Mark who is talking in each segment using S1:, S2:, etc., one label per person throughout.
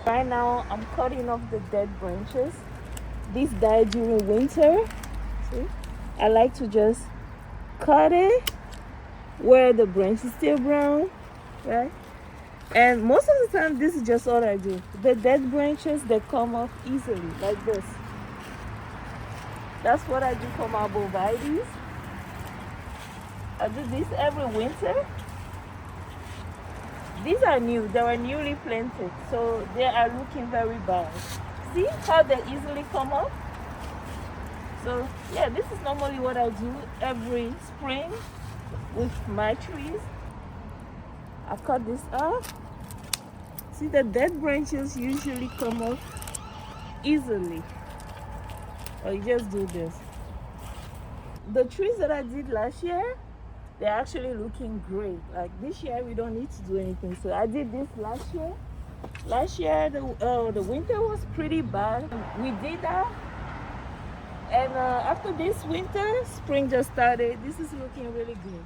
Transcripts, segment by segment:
S1: Right now, I'm cutting off the dead branches. These die during winter. See? I like to just cut it where the branch is still brown, right? And most of the time, this is just all I do. The dead branches, they come off easily, like this. That's what I do for my bovites. I do this every winter. These are new. They were newly planted, so they are looking very bad. See how they easily come up? So yeah, this is normally what I do every spring with my trees. I cut this off. See, the dead branches usually come off easily. Or you just do this. The trees that I did last year, they're actually looking great. Like this year, we don't need to do anything. So I did this last year. Last year, the winter was pretty bad. We did that. And after this winter, spring just started. This is looking really good.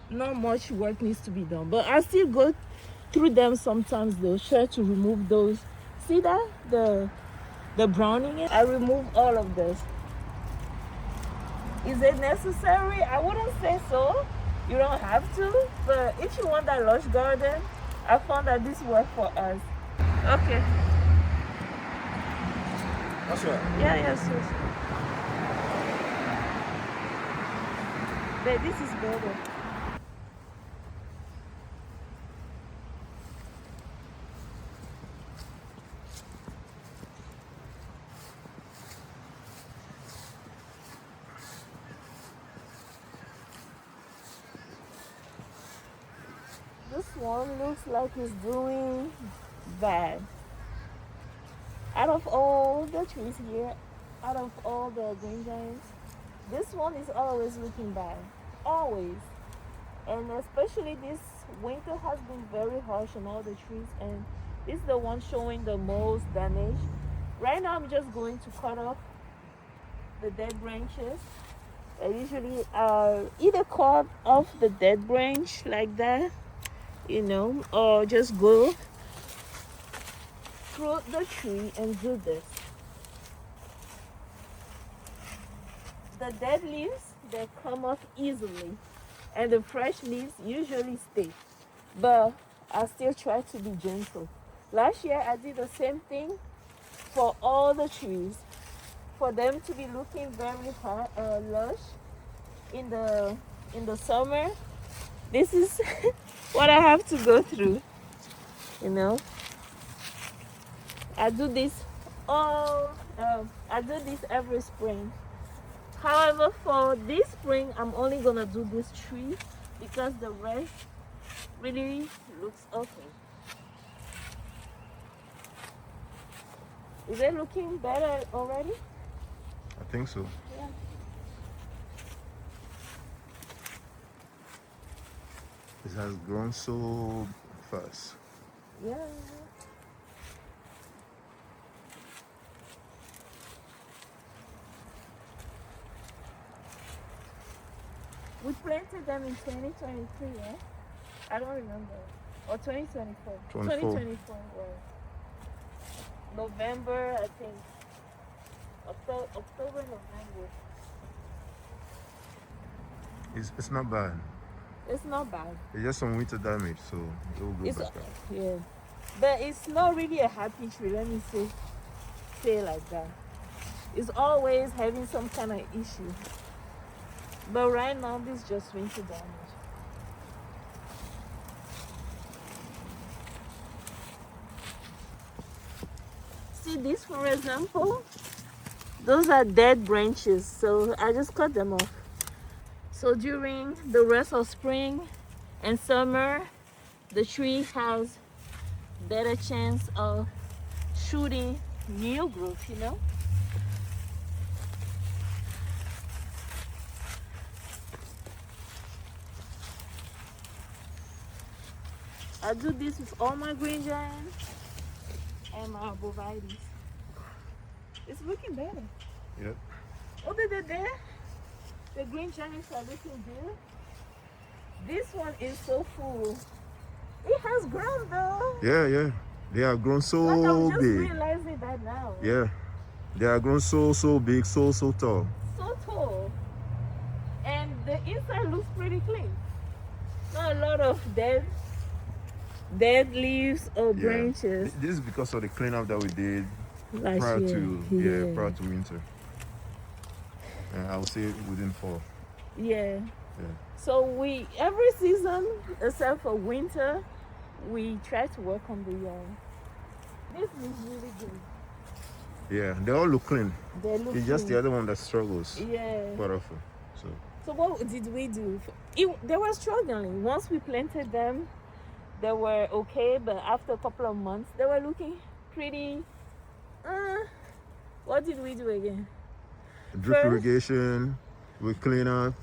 S1: Not much work needs to be done. But I still go through them sometimes though, try to remove those. See that? The browning? I remove all of this. Is it necessary? I wouldn't say so. You don't have to. But if you want that lush garden, I found that this works for us. Okay.
S2: That's right.
S1: Yeah, yes, yes. But this is better. This one looks like it's doing bad. Out of all the trees here, out of all the green giants, this one is always looking bad. Always. And especially this winter has been very harsh on all the trees, and this is the one showing the most damage. Right now, I'm just going to cut off the dead branches. I usually either cut off the dead branch like that, or just go through the tree and do this. The dead leaves, they come off easily, and the fresh leaves usually stay. But I still try to be gentle. Last year, I did the same thing for all the trees, for them to be looking very lush in the summer. This is what I have to go through, you know. I do this I do this every spring. However, for this spring, I'm only gonna do this tree because the rest really looks okay. Is it looking better already?
S2: I think so.
S1: Yeah.
S2: It has grown so fast.
S1: Yeah. We planted them in 2023, yeah? I don't remember. Or 2024. 2024 was November, I think. October, November.
S2: It's not bad.
S1: It's not bad.
S2: It's just some winter damage, so it will go
S1: It's
S2: back.
S1: yeah. But it's not really a happy tree, let me say like that. It's always having some kind of issue. But right now, this is just winter damage. See this, for example? Those are dead branches, so I just cut them off. So during the rest of spring and summer, the tree has better chance of shooting new growth, I do this with all my green giants and my bovites. It's looking better.
S2: Yep.
S1: Other than that, the green giants are looking good. This one is so full. It has grown though.
S2: Yeah, yeah. They have grown
S1: Like,
S2: so
S1: I'm just
S2: big.
S1: realizing that now.
S2: Yeah. They have grown so big, so tall.
S1: So tall. And the inside looks pretty clean. Not a lot of dead leaves or
S2: Yeah.
S1: branches.
S2: This is because of the cleanup that we did
S1: Last
S2: prior
S1: year.
S2: prior to winter. And I would say within fall.
S1: Yeah.
S2: Yeah.
S1: So we every season except for winter, we try to work on the yard. This is really good.
S2: Yeah, they all look clean.
S1: They look
S2: It's just
S1: clean.
S2: the other one that struggles
S1: Yeah.
S2: quite often.
S1: So what did we do? They were struggling. Once we planted them, they were okay, but after a couple of months, they were looking pretty. What did we do again?
S2: Drip
S1: First,
S2: irrigation, we clean up,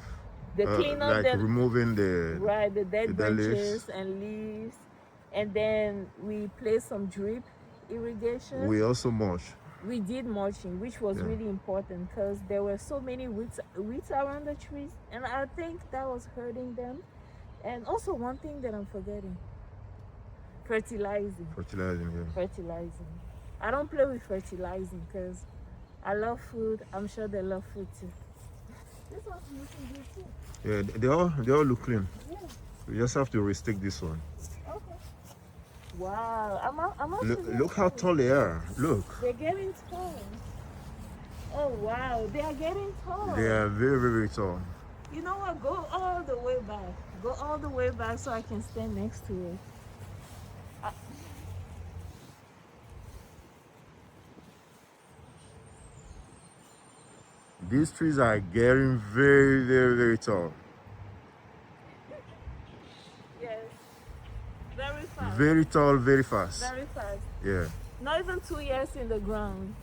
S1: the cleanup,
S2: like
S1: then
S2: removing the
S1: the dead branches
S2: leaves.
S1: and leaves, and then we placed some drip irrigation.
S2: We also mulch.
S1: We did mulching, which was
S2: Yeah.
S1: really important because there were so many weeds around the trees, and I think that was hurting them. And also one thing that I'm forgetting: fertilizing. Fertilizing. I don't play with fertilizing because I love food. I'm sure they love food too. This one's looking good too.
S2: Yeah, they all look clean.
S1: Yeah.
S2: We just have to restick this one.
S1: Okay. Wow. I'm
S2: Look how tall they are. Look.
S1: They're getting tall. Oh wow, they are getting tall.
S2: They are very tall.
S1: You know what? Go all the way back. Go all the way back so I can stand next to it.
S2: These trees are getting very tall.
S1: Yes. Very fast.
S2: Very tall, very fast.
S1: Very fast.
S2: Yeah.
S1: Not even 2 years in the ground.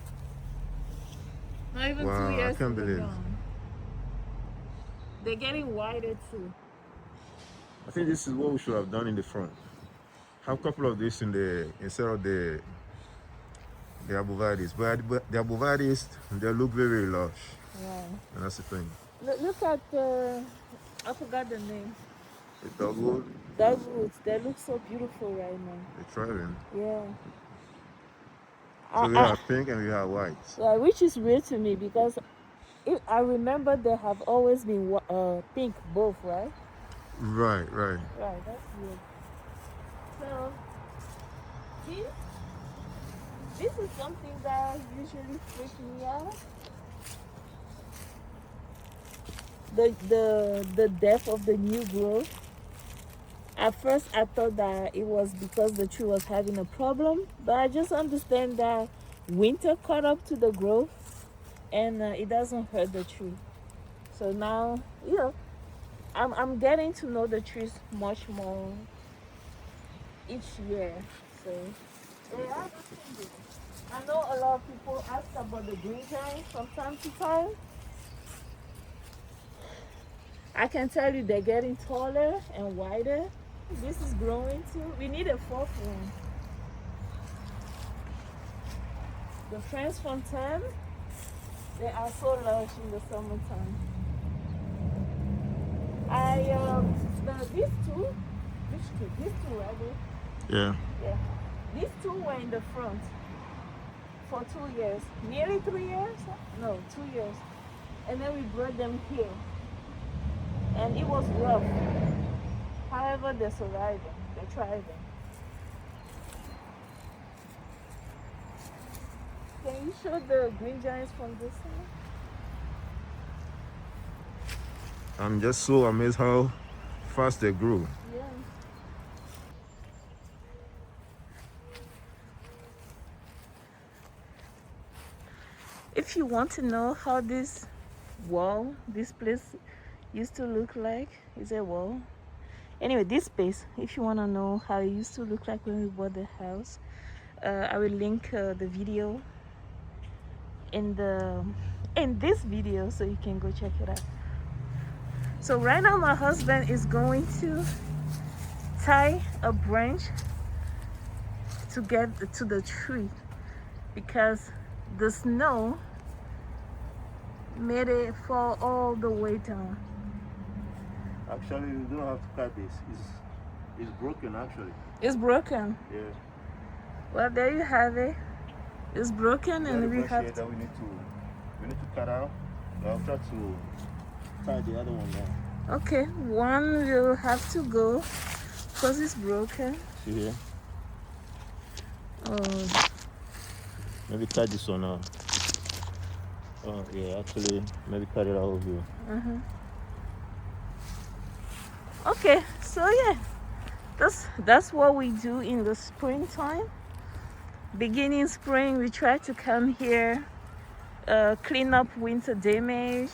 S1: Not even
S2: Wow,
S1: 2 years
S2: I can't
S1: in the
S2: believe.
S1: ground. They're getting wider too.
S2: I think this is what we should have done in the front. Have a couple of this in the instead of the abovardies. But the abovardies, they look very lush.
S1: Yeah.
S2: And that's the thing.
S1: Look at the, I forgot the name.
S2: The dogwood,
S1: Dogwoods. They look so beautiful right now.
S2: they're thriving.
S1: Yeah.
S2: So we have pink and we have white.
S1: Yeah, which is weird to me because I remember they have always been pink both, right?
S2: Right.
S1: Right, that's weird. So, this is something that usually freaks me out. The depth of the new growth. At first, I thought that it was because the tree was having a problem, but I just understand that winter caught up to the growth, and it doesn't hurt the tree. So now, I'm getting to know the trees much more each year. So they are looking good. I know a lot of people ask about the green giant from time to time. I can tell you they're getting taller and wider. This is growing too. We need a fourth one. The French fontaine, they are so lush in the summertime. These two, these two right there.
S2: Yeah.
S1: Yeah. These two were in the front for 2 years. Nearly 3 years? No, 2 years. And then we brought them here. And it was rough. However, they're surviving. They're thriving. Can you show the green giants from this side?
S2: I'm just so amazed how fast they grew.
S1: Yeah. If you want to know how this place used to look like, is a wall. Anyway, this space, if you want to know how it used to look like when we bought the house, I will link the video in this video so you can go check it out. So right now my husband is going to tie a branch to get to the tree because the snow made it fall all the way down.
S2: Actually, you don't have to cut this. It's broken actually.
S1: It's broken.
S2: Yeah.
S1: Well, there you have it. It's broken,
S2: The
S1: and
S2: other
S1: we
S2: branch here
S1: have to.
S2: that we need to cut out. I'll try to tie the other one now.
S1: Okay, one will have to go because it's broken.
S2: See here?
S1: Oh,
S2: Maybe cut this one out. Oh yeah, actually maybe cut it out of here.
S1: okay. So yeah, that's what we do in the springtime. Beginning spring, we try to come here, clean up winter damage,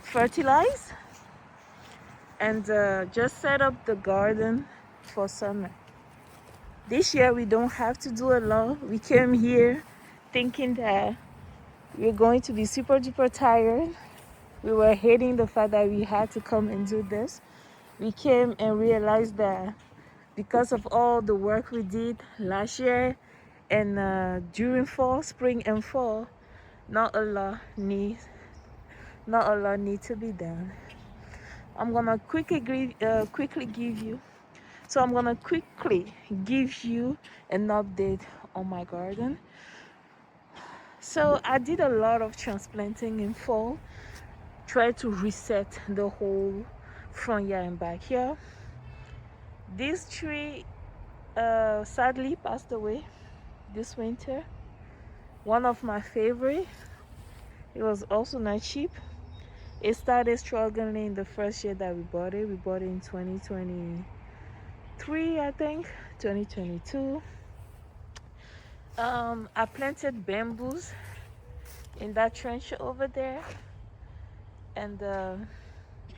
S1: fertilize, and just set up the garden for summer. This year we don't have to do a lot. We came here thinking that we're going to be super duper tired. We were hating the fact that we had to come and do this. We came and realized that because of all the work we did last year and during fall, spring and fall, not a lot need to be done. I'm gonna quickly give you an update on my garden. So I did a lot of transplanting in fall, try to reset the whole front yard and backyard. This tree sadly passed away this winter. One of my favorite. It was also not cheap. It started struggling the first year that we bought it. We bought it in 2023, I think, 2022. I planted bamboos in that trench over there, and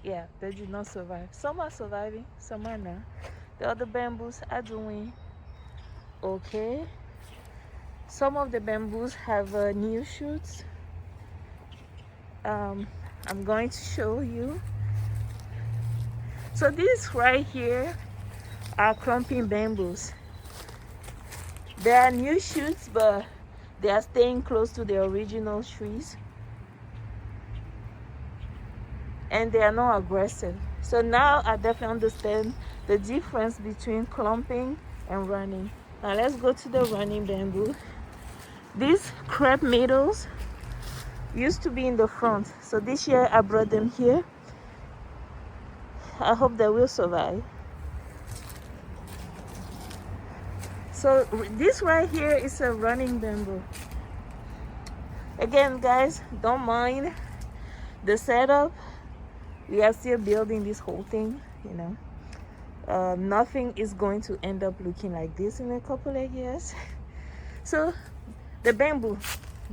S1: yeah, they did not survive. Some are surviving, some are not. The other bamboos are doing okay. Some of the bamboos have new shoots. I'm going to show you. So these right here are clumping bamboos. There are new shoots, but they are staying close to the original trees, and they are not aggressive. So now I definitely understand the difference between clumping and running. Now let's go to the running bamboo. These crepe myrtles used to be in the front, so this year I brought them here. I hope they will survive. So this right here is a running bamboo. Again, guys, don't mind the setup. We are still building this whole thing, you know. Nothing is going to end up looking like this in a couple of years. So the bamboo,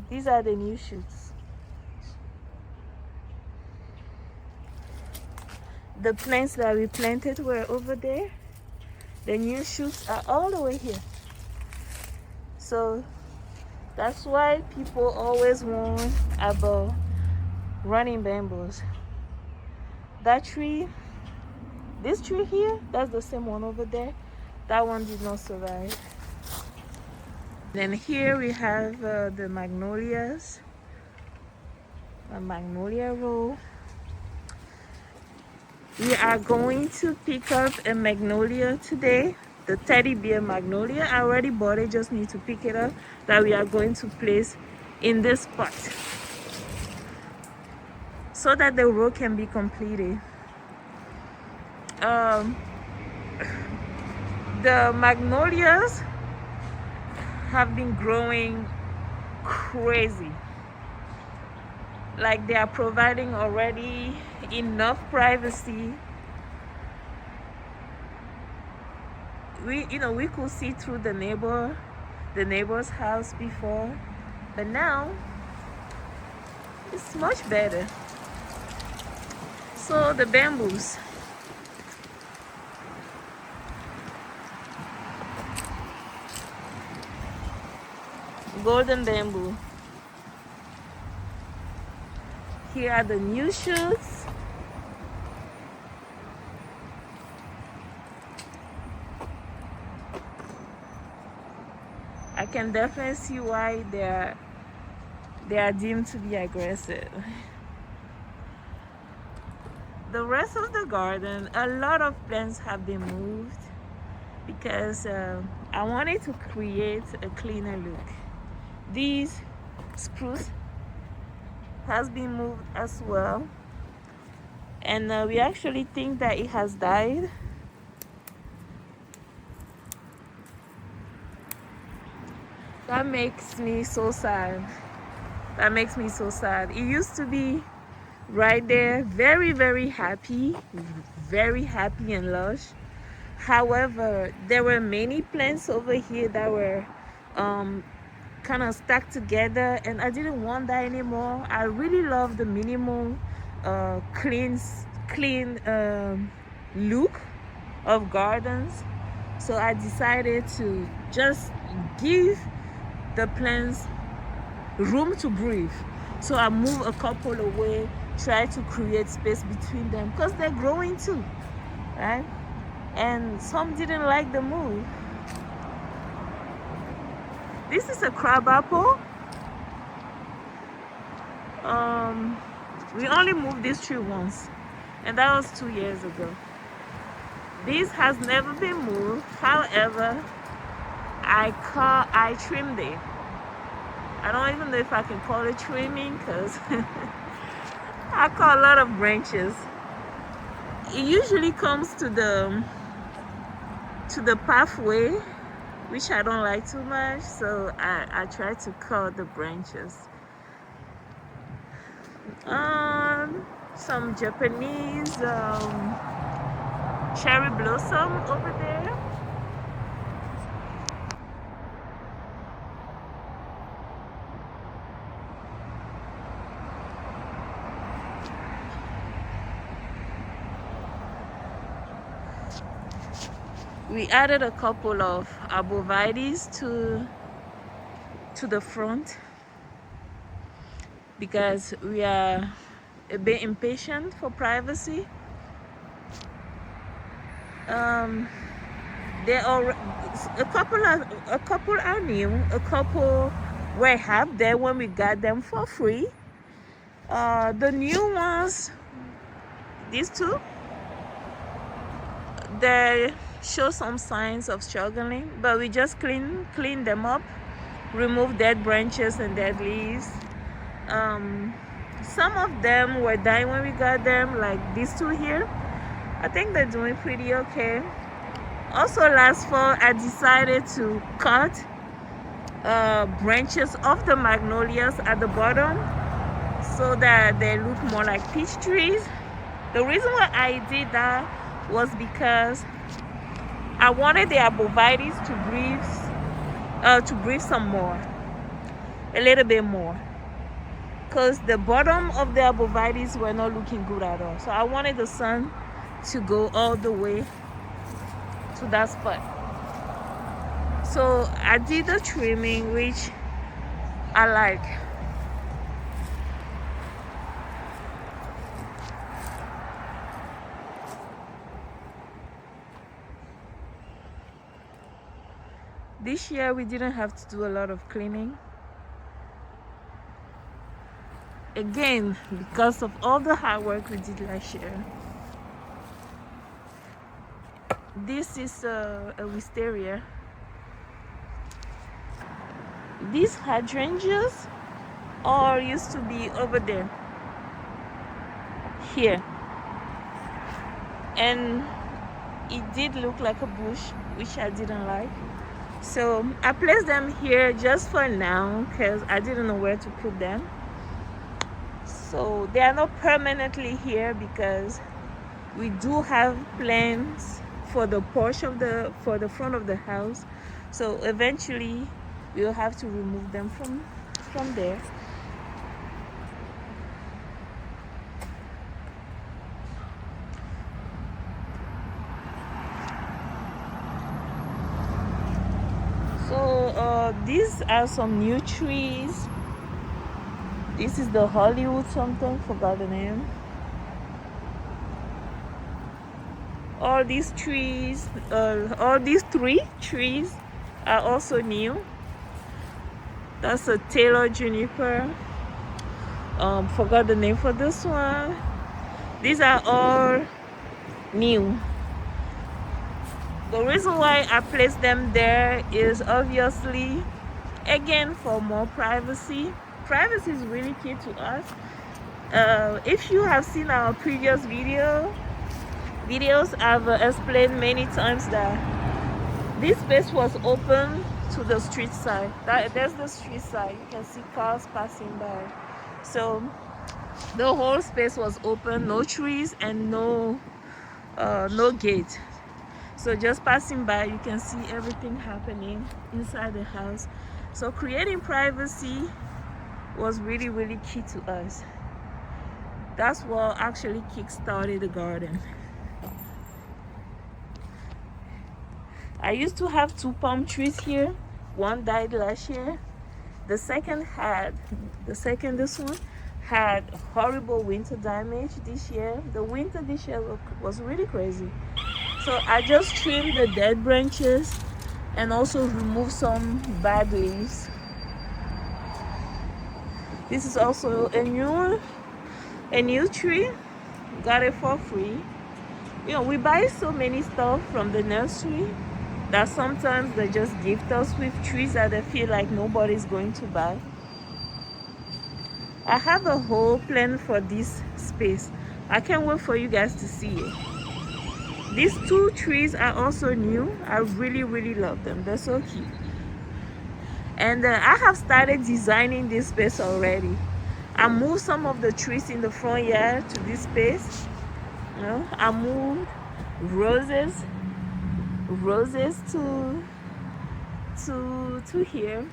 S1: these are the new shoots. The plants that we planted were over there. The new shoots are all the way here. So that's why people always warn about running bamboos. That tree, this tree here, that's the same one over there. That one did not survive. Then here we have the magnolias, a magnolia row. We are going to pick up a magnolia today, the teddy bear magnolia. I already bought it, just need to pick it up, that we are going to place in this pot so that the row can be completed. The magnolias have been growing crazy. Like they are providing already enough privacy. We could see through the neighbor's house before, but now it's much better. So the bamboos, golden bamboo. Here are the new shoots. I can definitely see why they are deemed to be aggressive. The rest of the garden, a lot of plants have been moved. because I wanted to create a cleaner look. This spruce has been moved as well, and we actually think that it has died. That makes me so sad. That makes me so sad. It used to be right there, very, very happy and lush. However, there were many plants over here that were kind of stuck together, and I didn't want that anymore. I really love the minimal, clean look of gardens. So I decided to just give the plants room to breathe. So I move a couple away, try to create space between them because they're growing too, right? And some didn't like the move. This is a crab apple. We only moved this tree once, and that was 2 years ago. This has never been moved. However, I trimmed it. I don't even know if I can call it trimming because I cut a lot of branches. It usually comes to the pathway, which I don't like too much, so I try to cut the branches. Some Japanese cherry blossom over there. We added a couple of arborvitaes to the front because we are a bit impatient for privacy. There are a couple are new, a couple were half there when we got them for free. The new ones, these two, they show some signs of struggling, but we just clean them up, remove dead branches and dead leaves. Some of them were dying when we got them, like these two here. I think they're doing pretty okay. Also, last fall I decided to cut branches of the magnolias at the bottom so that they look more like peach trees. The reason why I did that was because I wanted the arborvitaes to breathe some more, a little bit more, because the bottom of the arborvitaes were not looking good at all. So I wanted the sun to go all the way to that spot. So I did the trimming, which I like. This year we didn't have to do a lot of cleaning. Again, because of all the hard work we did last year. This is a wisteria. These hydrangeas all used to be over there, here. And it did look like a bush, which I didn't like. So I placed them here just for now because I didn't know where to put them. So they are not permanently here because we do have plans for the porch of for the front of the house. So eventually we'll have to remove them from there. So these are some new trees. This is the Hollywood something, forgot the name. All these trees, all these 3 trees are also new. That's a Taylor juniper. Forgot the name for this one. These are all new. The reason why I placed them there is obviously, again, for more privacy. Privacy is really key to us. If you have seen our previous videos, I've explained many times that this space was open to the street side. There's the street side. You can see cars passing by. So the whole space was open, no trees and no gate. So just passing by, you can see everything happening inside the house. So creating privacy was really, really key to us. That's what actually kick-started the garden. I used to have 2 palm trees here. One died last year. This one had horrible winter damage this year. The winter this year was really crazy. So I just trimmed the dead branches and also removed some bad leaves. This is also a new tree. Got it for free. You know, we buy so many stuff from the nursery that sometimes they just gift us with trees that they feel like nobody's going to buy. I have a whole plan for this space. I can't wait for you guys to see it. These 2 trees are also new. I really, really love them. They're so cute. And I have started designing this space already. I moved some of the trees in the front yard to this space. You know, I moved roses to here,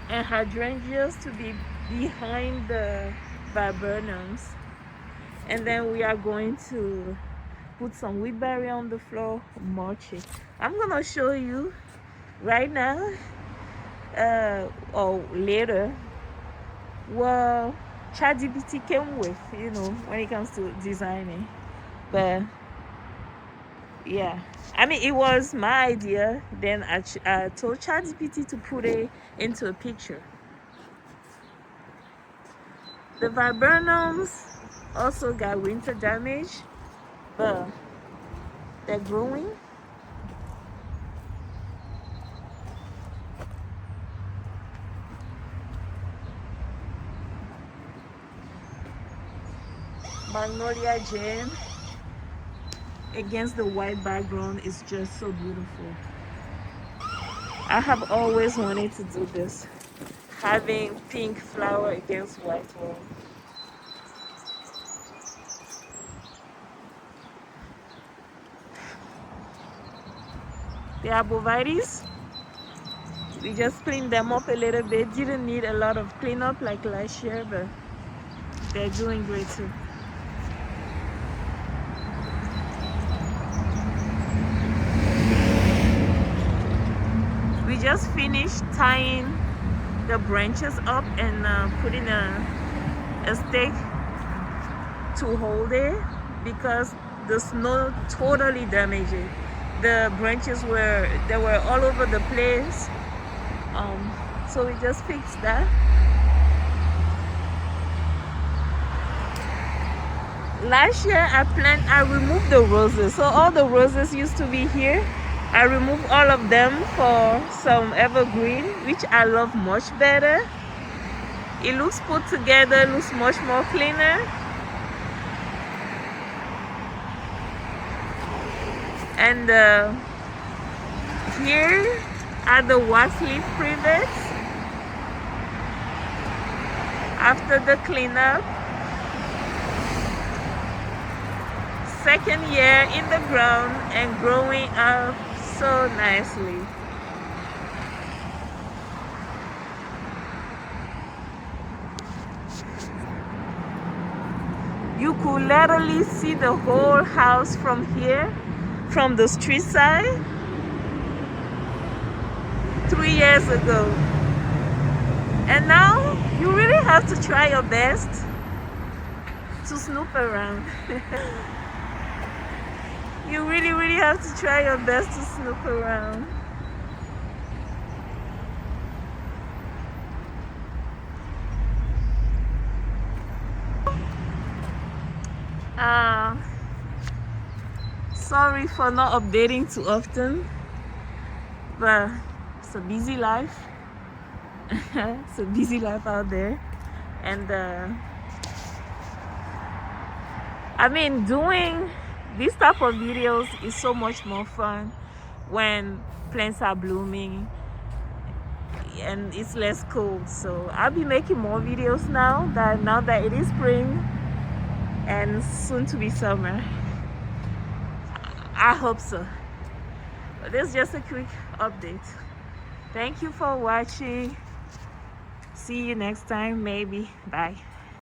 S1: and hydrangeas to be behind the viburnums. And then we are going to put some wheatberry on the floor, mulch it. I'm gonna show you right now or later what ChatGPT came with, you know, when it comes to designing. But yeah, I mean, it was my idea. Then I told ChatGPT to put it into a picture. The viburnums also got winter damage, but they're growing. Magnolia Jane against the white background is just so beautiful. I have always wanted to do this, having pink flower against white wall. The arborvitaes, we just cleaned them up a little bit. Didn't need a lot of cleanup like last year, but they're doing great too. We just finished tying the branches up and putting a stake to hold it because the snow totally damaged it. The branches were all over the place, so we just fixed that. Last year I removed the roses, so all the roses used to be here. I removed all of them for some evergreen, which I love much better. It looks put together, looks much more cleaner. And here are the wax leaf privets after the cleanup. Second year in the ground and growing up so nicely. You could literally see the whole house from here, from the street side, 3 years ago. And now you really have to try your best to snoop around. You really, really have to try your best to snoop around. Sorry for not updating too often, but it's a busy life. It's a busy life out there. And I mean, doing this type of videos is so much more fun when plants are blooming and it's less cold. So I'll be making more videos now that it is spring and soon to be summer. I hope so. But this is just a quick update. Thank you for watching. See you next time, maybe. Bye.